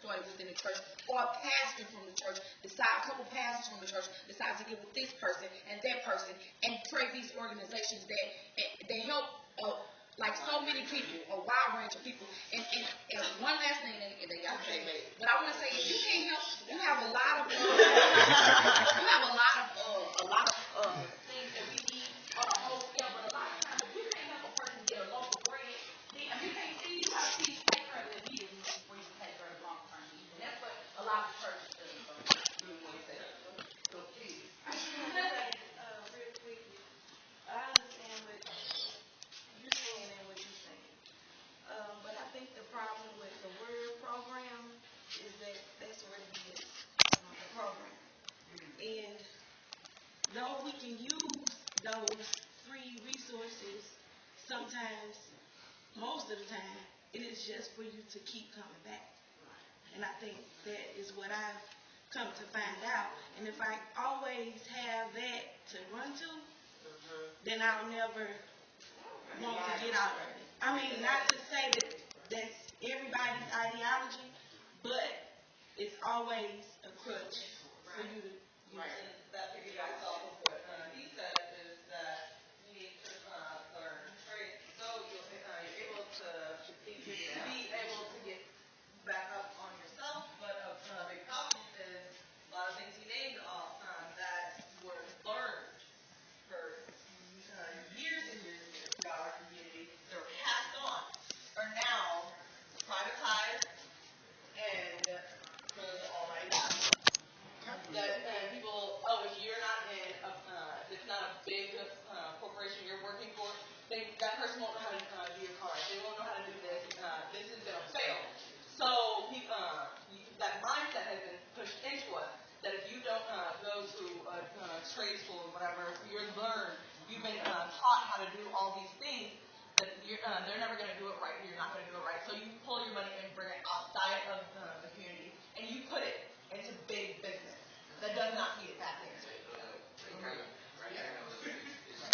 started within the church, or a pastor from the church a couple pastors from the church decide to get with this person and that person and create these organizations that they help like so many people, a wide range of people. And one last thing that y'all say, but I want to say, if you can't help, you have a lot of things that we need on a whole scale. But a lot of times, if you can't help a person get a loaf of bread, then if you can't see, you have to see take care of the immediate before you take care of the long term needs. And that's what a lot of churches do. Real quick, I understand what you're saying and what you're saying. But I think the problem with the Word program is that that's where it is, the program. And though we can use those free resources, sometimes, most of the time, it is just for you to keep coming back. And I think that is what I've come to find out. And if I always have that to run to, then I'll never want to get out of it. I mean, not to say that that's everybody's ideology, but it's always a crutch for you to use. Right. And that piggybacks off of what he said is that you need to learn trade so you're able to be able to get back up on yourself. But a big problem is a lot of things he named off that were learned for years and years and years about our community. They were passed on, are now privatized and already done. That people, if you're not in, it's not a big corporation you're working for, that person won't know how to do your card. They won't know how to do this. This is going to fail. So that mindset has been pushed into us. That if you don't go to a trade school or whatever, you've been taught how to do all these things, that they're never going